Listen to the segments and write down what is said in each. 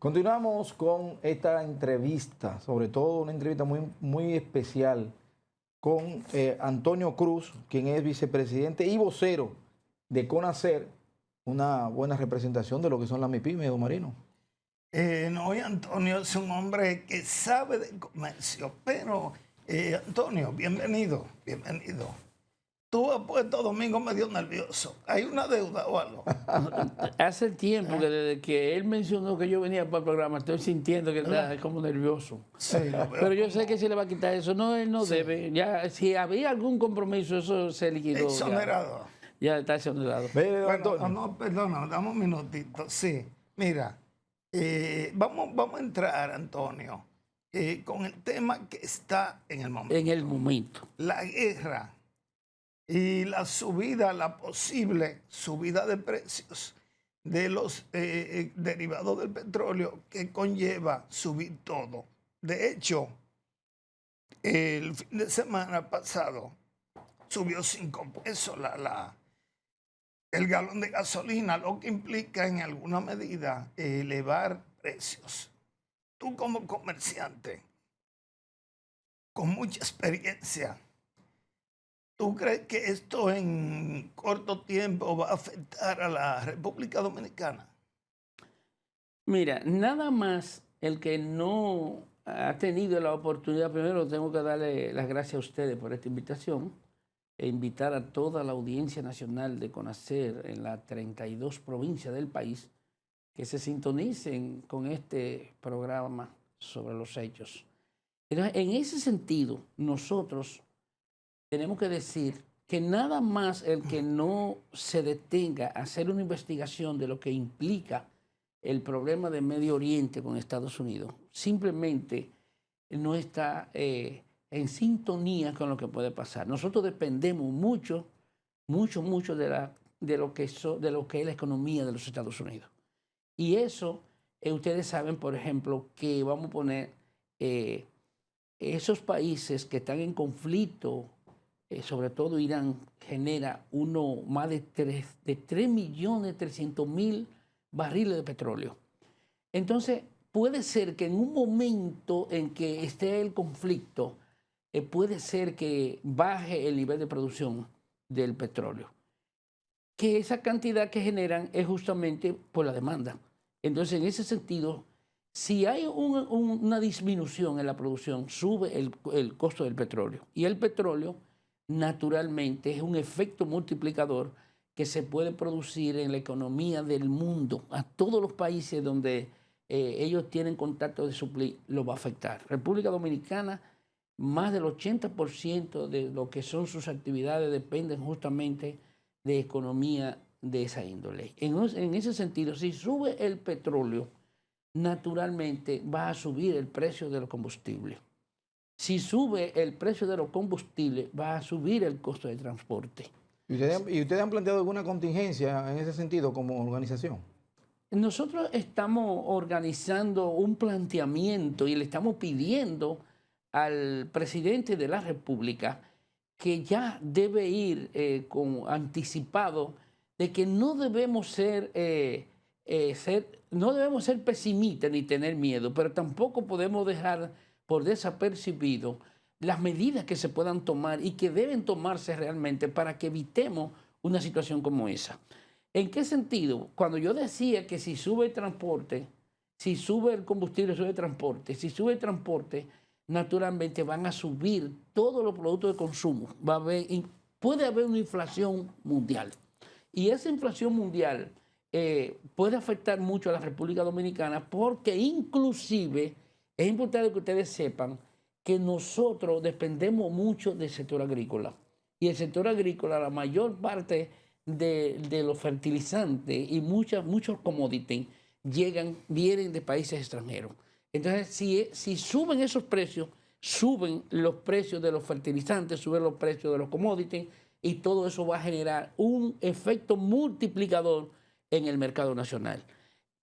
Continuamos con esta entrevista, sobre todo una entrevista muy especial con Antonio Cruz, quien es vicepresidente y vocero de CONACER, una buena representación de lo que son las MIPYME, don Marino. No, y Antonio es un hombre que sabe de comercio, pero Antonio, bienvenido, bienvenido. Tú has puesto a Domingo medio nervioso. ¿Hay una deuda o algo? Hace tiempo que desde que él mencionó que yo venía para el programa, estoy sintiendo que está como nervioso. Sí, lo veo. Pero yo sé que si le va a quitar eso, no, él no Sí. debe. Ya, si había algún compromiso, eso se liquidó. Exonerado. Ya está exonerado. Ve, Bueno, Antonio. no, perdona, dame un minutito. Sí, mira, vamos a entrar, Antonio, con el tema que está en el momento. En el momento. La guerra y la subida, la posible subida de precios de los derivados del petróleo que conlleva subir todo. De hecho, el fin de semana pasado subió 5 pesos el galón de gasolina, lo que implica en alguna medida elevar precios. Tú como comerciante, con mucha experiencia, ¿tú crees que esto en corto tiempo va a afectar a la República Dominicana? Mira, nada más el que no ha tenido la oportunidad, primero tengo que darle las gracias a ustedes por esta invitación e invitar a toda la audiencia nacional de CONACER en las 32 provincias del país que se sintonicen con este programa sobre los hechos. Entonces, en ese sentido, nosotros tenemos que decir que nada más el que no se detenga a hacer una investigación de lo que implica el problema de Medio Oriente con Estados Unidos, simplemente no está en sintonía con lo que puede pasar. Nosotros dependemos mucho de lo que es la economía de los Estados Unidos. Y eso, ustedes saben, por ejemplo, que vamos a poner esos países que están en conflicto, sobre todo Irán, genera más de 3.300.000 barriles de petróleo. Entonces, puede ser que en un momento en que esté el conflicto, puede ser que baje el nivel de producción del petróleo. Que esa cantidad que generan es justamente por la demanda. Entonces, en ese sentido, si hay una disminución en la producción, sube el costo del petróleo. Y el petróleo, naturalmente, es un efecto multiplicador que se puede producir en la economía del mundo. A todos los países donde ellos tienen contacto de suplir, lo va a afectar. República Dominicana, más del 80% de lo que son sus actividades dependen justamente de economía de esa índole. En ese sentido, si sube el petróleo, naturalmente va a subir el precio de los combustibles. Si sube el precio de los combustibles, va a subir el costo de transporte. ¿Y ustedes han planteado alguna contingencia en ese sentido como organización? Nosotros estamos organizando un planteamiento y le estamos pidiendo al presidente de la República que ya debe ir anticipado de que no debemos ser pesimistas ni tener miedo, pero tampoco podemos dejar por desapercibido las medidas que se puedan tomar y que deben tomarse realmente para que evitemos una situación como esa. ¿En qué sentido? Cuando yo decía que si sube el transporte, si sube el combustible, sube el transporte, si sube el transporte, naturalmente van a subir todos los productos de consumo. Puede haber una inflación mundial. Y esa inflación mundial puede afectar mucho a la República Dominicana porque inclusive es importante que ustedes sepan que nosotros dependemos mucho del sector agrícola. Y el sector agrícola, la mayor parte de los fertilizantes y muchos commodities vienen de países extranjeros. Entonces, si suben esos precios, suben los precios de los fertilizantes, suben los precios de los commodities y todo eso va a generar un efecto multiplicador en el mercado nacional.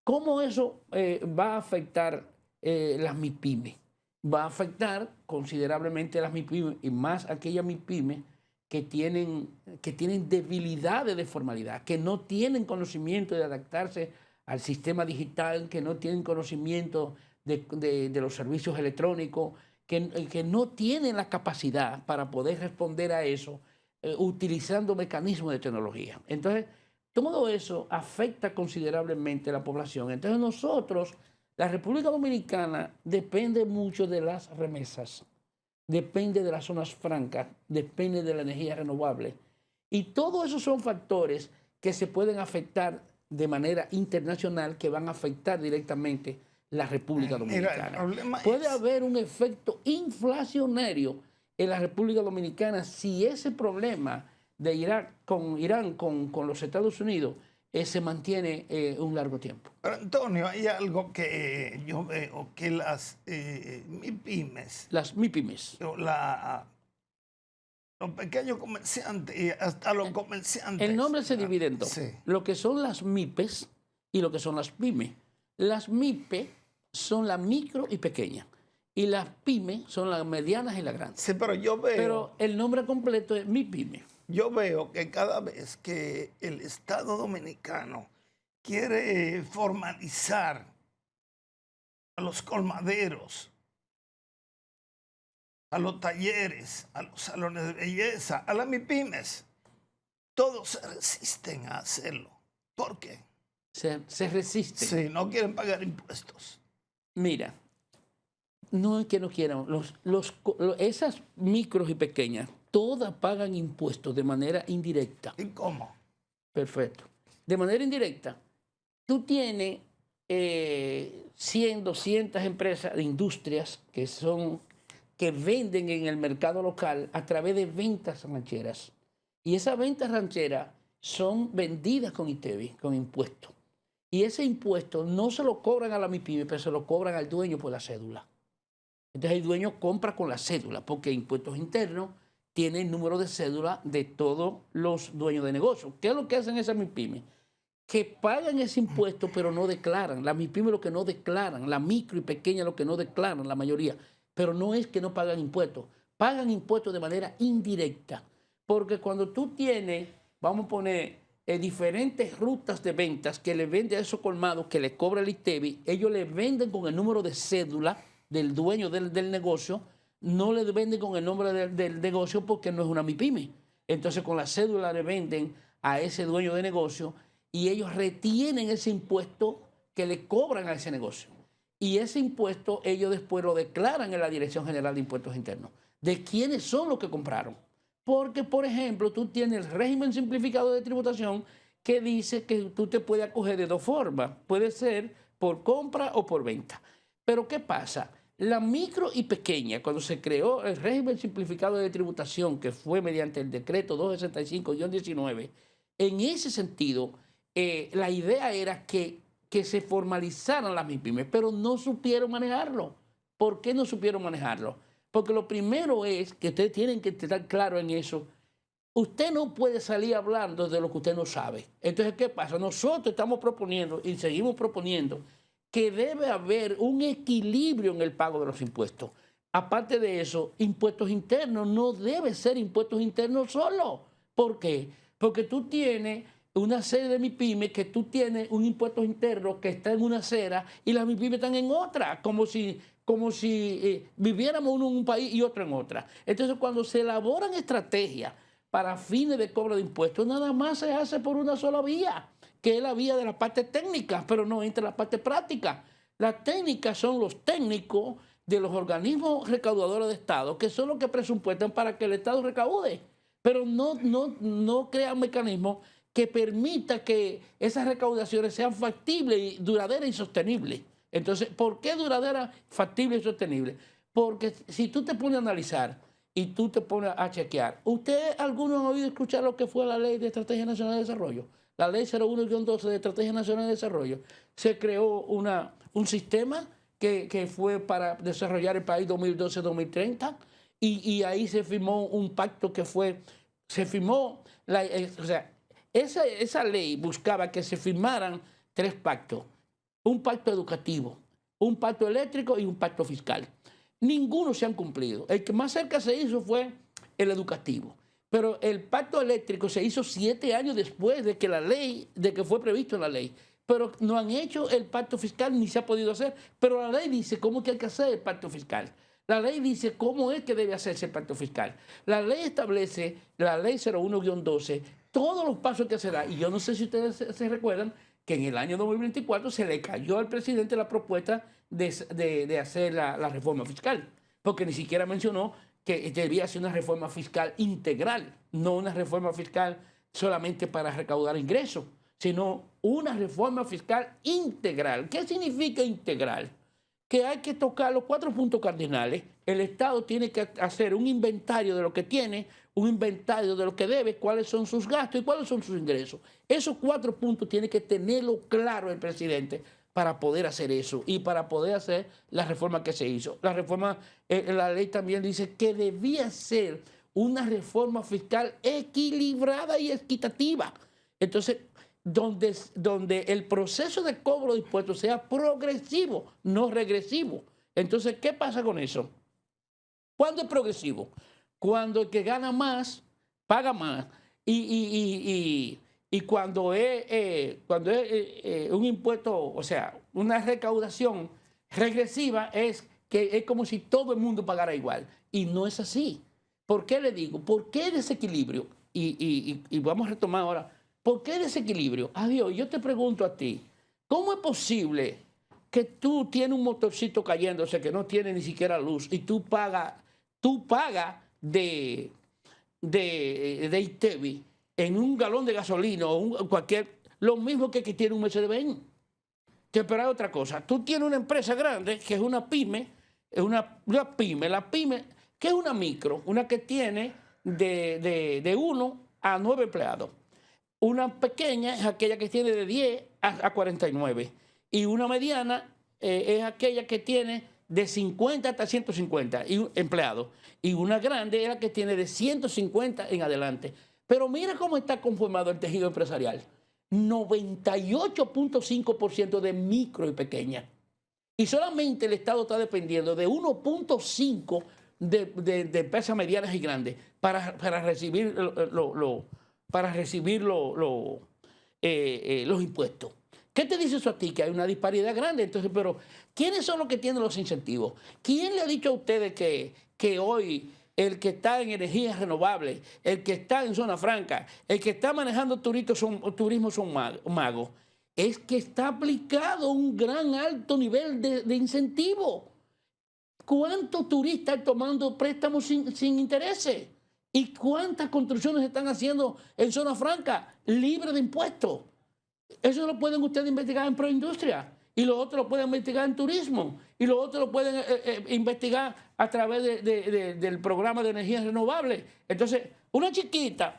¿Cómo eso va a afectar las MIPYME? Va a afectar considerablemente las MIPYME y más aquellas MIPYME que tienen debilidades de formalidad, que no tienen conocimiento de adaptarse al sistema digital, que no tienen conocimiento de los servicios electrónicos, que no tienen la capacidad para poder responder a eso utilizando mecanismos de tecnología. Entonces, todo eso afecta considerablemente a la población. Entonces nosotros, la República Dominicana depende mucho de las remesas, depende de las zonas francas, depende de la energía renovable. Y todos esos son factores que se pueden afectar de manera internacional, que van a afectar directamente la República Dominicana. Puede haber un efecto inflacionario en la República Dominicana si ese problema de Irán con los Estados Unidos se mantiene un largo tiempo. Pero Antonio, hay algo que yo veo, que las MIPYMES, los pequeños comerciantes y hasta los comerciantes. El nombre se divide en dos. Sí. Lo que son las MIPES y lo que son las pymes. Las MIPE son las micro y pequeñas. Y las pymes son las medianas y las grandes. Sí, pero yo veo... Pero el nombre completo es MIPYME. Yo veo que cada vez que el Estado Dominicano quiere formalizar a los colmaderos, a los talleres, a los salones de belleza, a las MIPYMES, todos se resisten a hacerlo. ¿Por qué? Se resisten. Sí, no quieren pagar impuestos. Mira, no es que no quieran. Esas micros y pequeñas, todas pagan impuestos de manera indirecta. ¿Y cómo? Perfecto. De manera indirecta, tú tienes 100, 200 empresas de industrias que venden en el mercado local a través de ventas rancheras. Y esas ventas rancheras son vendidas con ITEVI, con impuestos. Y ese impuesto no se lo cobran a la MIPYME, pero se lo cobran al dueño por la cédula. Entonces el dueño compra con la cédula, porque impuestos internos tiene el número de cédula de todos los dueños de negocio. ¿Qué es lo que hacen esas MIPYME? Que pagan ese impuesto, pero no declaran. Las MIPYME lo que no declaran, la micro y pequeña lo que no declaran, la mayoría. Pero no es que no pagan impuestos de manera indirecta. Porque cuando tú tienes, vamos a poner, diferentes rutas de ventas que le venden a esos colmados, que le cobra el ITEVI, ellos le venden con el número de cédula del dueño del negocio, no le venden con el nombre del negocio porque no es una MIPYME. Entonces con la cédula le venden a ese dueño de negocio y ellos retienen ese impuesto que le cobran a ese negocio. Y ese impuesto ellos después lo declaran en la Dirección General de Impuestos Internos. ¿De quiénes son los que compraron? Porque, por ejemplo, tú tienes el régimen simplificado de tributación que dice que tú te puedes acoger de dos formas. Puede ser por compra o por venta. Pero ¿qué pasa? La micro y pequeña, cuando se creó el régimen simplificado de tributación, que fue mediante el decreto 265-19, en ese sentido, la idea era que se formalizaran las MIPYMES, pero no supieron manejarlo. ¿Por qué no supieron manejarlo? Porque lo primero es que ustedes tienen que estar claros en eso. Usted no puede salir hablando de lo que usted no sabe. Entonces, ¿qué pasa? Nosotros estamos proponiendo y seguimos proponiendo que debe haber un equilibrio en el pago de los impuestos. Aparte de eso, impuestos internos no debe ser impuestos internos solo. ¿Por qué? Porque tú tienes una serie de MIPYME que tú tienes un impuesto interno que está en una acera y las MIPYME están en otra, como si viviéramos uno en un país y otro en otra. Entonces, cuando se elaboran estrategias para fines de cobro de impuestos, nada más se hace por una sola vía, que es la vía de la parte técnica, pero no entra la parte práctica. Las técnicas son los técnicos de los organismos recaudadores de Estado, que son los que presupuestan para que el Estado recaude, pero no crean mecanismos que permita que esas recaudaciones sean factibles, y duraderas y sostenibles. Entonces, ¿por qué duradera, factible y sostenible? Porque si tú te pones a analizar y tú te pones a chequear, ¿ustedes algunos han oído escuchar lo que fue la Ley de Estrategia Nacional de Desarrollo? La Ley 01-12 de Estrategia Nacional de Desarrollo. Se creó un sistema que fue para desarrollar el país 2012-2030 y ahí se firmó un pacto esa ley buscaba que se firmaran 3 pactos. Un pacto educativo, un pacto eléctrico y un pacto fiscal. Ninguno se han cumplido. El que más cerca se hizo fue el educativo. Pero el pacto eléctrico se hizo 7 años después de que fue previsto en la ley. pero no han hecho el pacto fiscal ni se ha podido hacer. Pero la ley dice cómo es que hay que hacer el pacto fiscal. La ley dice cómo es que debe hacerse el pacto fiscal. La ley establece, la ley 01-12, todos los pasos que se da. Y yo no sé si ustedes se recuerdan que en el año 2024 se le cayó al presidente la propuesta de hacer la reforma fiscal, porque ni siquiera mencionó que debía ser una reforma fiscal integral, no una reforma fiscal solamente para recaudar ingresos, sino una reforma fiscal integral. ¿Qué significa integral? Que hay que tocar los 4 puntos cardinales. El Estado tiene que hacer un inventario de lo que tiene, un inventario de lo que debe, cuáles son sus gastos y cuáles son sus ingresos. Esos 4 puntos tiene que tenerlo claro el presidente para poder hacer eso y para poder hacer la reforma que se hizo. La reforma, la ley también dice que debía ser una reforma fiscal equilibrada y equitativa. Entonces, donde el proceso de cobro de impuestos sea progresivo, no regresivo. Entonces, ¿qué pasa con eso? ¿Cuándo es progresivo? Cuando el que gana más, paga más. Y cuando es un impuesto, o sea, una recaudación regresiva, es que es como si todo el mundo pagara igual. Y no es así. ¿Por qué le digo? ¿Por qué desequilibrio? Y vamos a retomar ahora. ¿Por qué desequilibrio? Adiós, yo te pregunto a ti, ¿cómo es posible que tú tienes un motorcito cayéndose que no tiene ni siquiera luz y tú pagas de ITEVI en un galón de gasolina o lo mismo que tiene un Mercedes-Benz? Te pero hay otra cosa. Tú tienes una empresa grande que es una pyme, la pyme, que es una micro, una que tiene de 1 a 9 empleados. Una pequeña es aquella que tiene de 10 a 49. Y una mediana es aquella que tiene de 50 hasta 150 empleados. Y una grande es la que tiene de 150 en adelante. Pero mira cómo está conformado el tejido empresarial. 98.5% de micro y pequeña. Y solamente el Estado está dependiendo de 1.5% de empresas medianas y grandes para recibir los impuestos. ¿Qué te dice eso a ti? Que hay una disparidad grande. Entonces, pero ¿quiénes son los que tienen los incentivos? ¿Quién le ha dicho a ustedes que hoy el que está en energías renovables, el que está en zona franca, el que está manejando turismo son magos? Es que está aplicado un gran alto nivel de incentivo. ¿Cuántos turistas están tomando préstamos sin intereses? ¿Y cuántas construcciones están haciendo en zona franca libre de impuestos? Eso lo pueden ustedes investigar en Proindustria. Y lo otro lo pueden investigar en turismo. Y lo otro lo pueden investigar a través del programa de energías renovables. Entonces, una chiquita.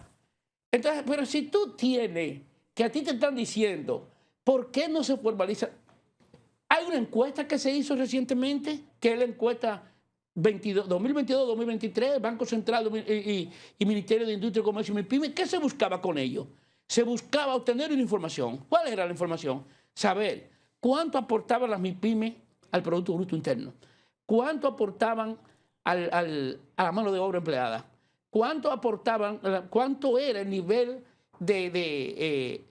Entonces, pero si tú tienes, que a ti te están diciendo, ¿por qué no se formaliza? Hay una encuesta que se hizo recientemente, que es la encuesta 2022-2023, Banco Central y Ministerio de Industria, Comercio y MIPYME. ¿Qué se buscaba con ello? Se buscaba obtener una información. ¿Cuál era la información? Saber cuánto aportaban las MIPYME al Producto Bruto Interno, cuánto aportaban a la mano de obra empleada, cuánto era el nivel de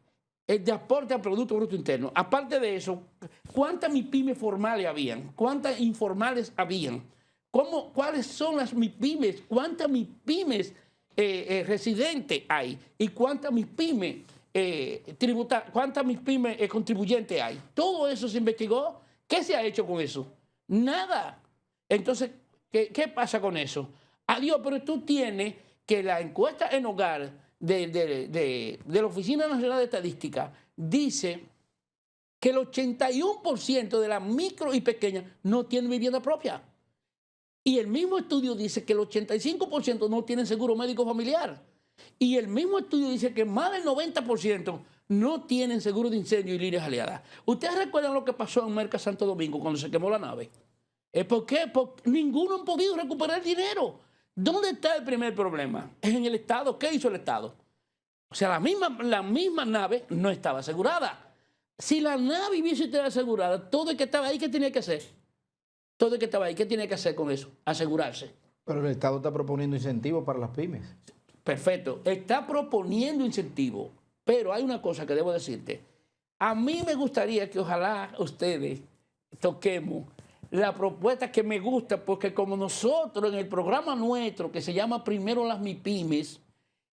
aporte al Producto Bruto Interno. Aparte de eso, ¿cuántas MIPYME formales habían? ¿Cuántas informales habían? ¿Cuáles son las MIPYMEs? ¿Cuántas MIPYMEs residentes hay? ¿Y cuántas MIPYMEs contribuyentes hay? Todo eso se investigó. ¿Qué se ha hecho con eso? Nada. Entonces, ¿qué pasa con eso? Adiós, pero tú tienes que la encuesta en hogar de la Oficina Nacional de Estadística dice que el 81% de las micro y pequeñas no tienen vivienda propia. Y el mismo estudio dice que el 85% no tienen seguro médico familiar. Y el mismo estudio dice que más del 90% no tienen seguro de incendio y líneas aliadas. ¿Ustedes recuerdan lo que pasó en Merca Santo Domingo cuando se quemó la nave? ¿Por qué? Porque ninguno ha podido recuperar el dinero. ¿Dónde está el primer problema? Es en el Estado. ¿Qué hizo el Estado? O sea, la misma nave no estaba asegurada. Si la nave hubiese estado asegurada, todo el que estaba ahí, ¿qué tenía que hacer? Todo el que estaba ahí, ¿qué tiene que hacer con eso? Asegurarse. Pero el Estado está proponiendo incentivos para las pymes. Perfecto. Está proponiendo incentivos. Pero hay una cosa que debo decirte. A mí me gustaría que ojalá ustedes toquemos la propuesta que me gusta, porque como nosotros en el programa nuestro, que se llama Primero las MIPYMES,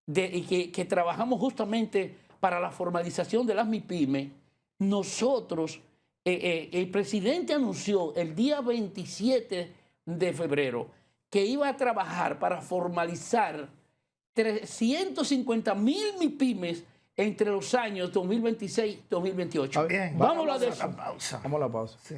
y que trabajamos justamente para la formalización de las MIPYMES, nosotros, el presidente anunció el día 27 de febrero que iba a trabajar para formalizar 350,000 MIPYMES entre los años 2026 y 2028. Bien, Vamos a hablar de a la eso. pausa. Vamos a la pausa. Sí.